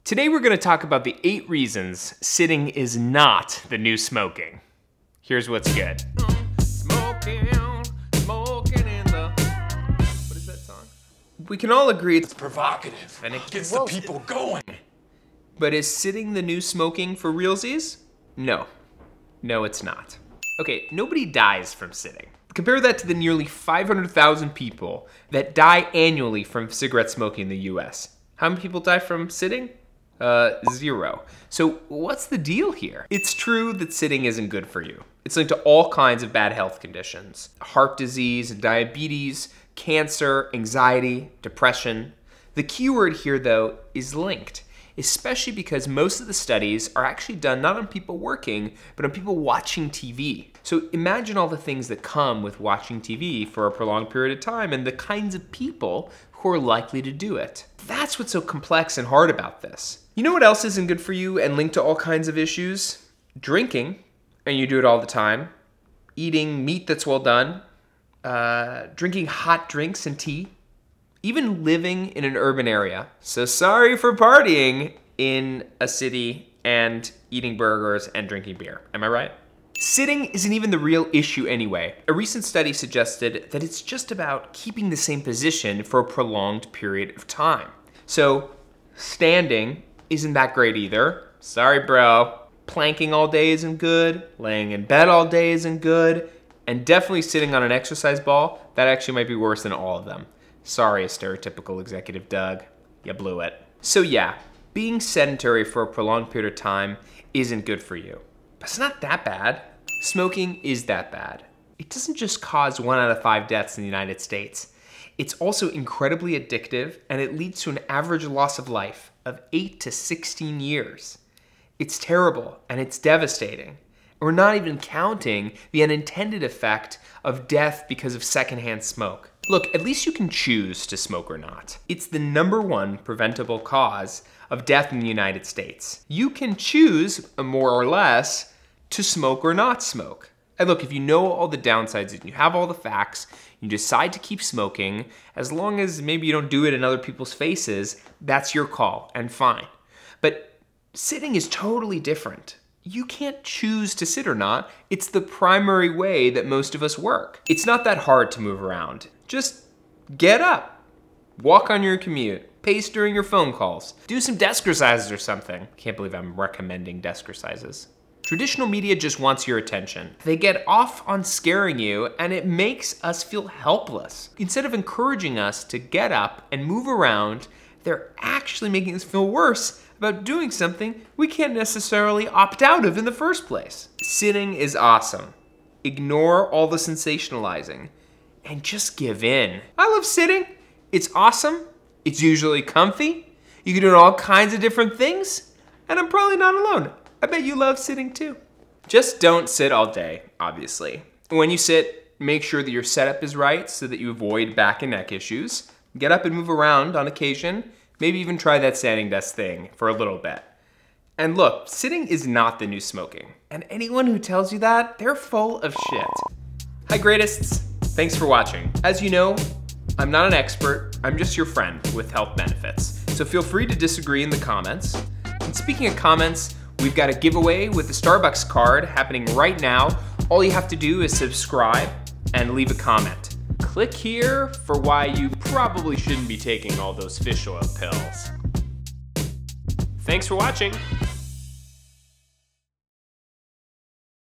Today we're going to talk about the 8 reasons sitting is not the new smoking. Here's what's good. Smoking in the... What is that song? We can all agree It's provocative and it gets the people going. But is sitting the new smoking for realsies? No. No, it's not. Okay, nobody dies from sitting. Compare that to the nearly 500,000 people that die annually from cigarette smoking in the US. How many people die from sitting? 0. So what's the deal here? It's true that sitting isn't good for you. It's linked to all kinds of bad health conditions. Heart disease, diabetes, cancer, anxiety, depression. The key word here though is linked, especially because most of the studies are actually done not on people working, but on people watching TV. So imagine all the things that come with watching TV for a prolonged period of time and the kinds of people who are likely to do it. That's what's so complex and hard about this. You know what else isn't good for you and linked to all kinds of issues? Drinking, and you do it all the time. Eating meat that's well done. Drinking hot drinks and tea. Even living in an urban area. So sorry for partying in a city and eating burgers and drinking beer. Am I right? Sitting isn't even the real issue anyway. A recent study suggested that it's just about keeping the same position for a prolonged period of time. So standing isn't that great either. Sorry, bro. Planking all day isn't good. Laying in bed all day isn't good. And definitely sitting on an exercise ball, that actually might be worse than all of them. Sorry, a stereotypical executive Doug. You blew it. So yeah, being sedentary for a prolonged period of time isn't good for you. But it's not that bad. Smoking is that bad. It doesn't just cause 1 out of 5 deaths in the United States. It's also incredibly addictive, and it leads to an average loss of life of 8 to 16 years. It's terrible, and it's devastating. We're not even counting the unintended effect of death because of secondhand smoke. Look, at least you can choose to smoke or not. It's the #1 preventable cause of death in the United States. You can choose, more or less, to smoke or not smoke. And look, if you know all the downsides and you have all the facts, you decide to keep smoking, as long as maybe you don't do it in other people's faces, that's your call, and fine. But sitting is totally different. You can't choose to sit or not. It's the primary way that most of us work. It's not that hard to move around. Just get up, walk on your commute, pace during your phone calls, do some desk exercises or something. Can't believe I'm recommending desk exercises. Traditional media just wants your attention. They get off on scaring you, and it makes us feel helpless. Instead of encouraging us to get up and move around, they're actually making us feel worse about doing something we can't necessarily opt out of in the first place. Sitting is awesome. Ignore all the sensationalizing and just give in. I love sitting. It's awesome. It's usually comfy. You can do all kinds of different things, and I'm probably not alone. I bet you love sitting too. Just don't sit all day, obviously. When you sit, make sure that your setup is right so that you avoid back and neck issues. Get up and move around on occasion. Maybe even try that standing desk thing for a little bit. And look, sitting is not the new smoking. And anyone who tells you that, they're full of shit. Hi, Greatists. Thanks for watching. As you know, I'm not an expert. I'm just your friend with health benefits. So feel free to disagree in the comments. And speaking of comments, we've got a giveaway with the Starbucks card happening right now. All you have to do is subscribe and leave a comment. Click here for why you probably shouldn't be taking all those fish oil pills. Thanks for watching.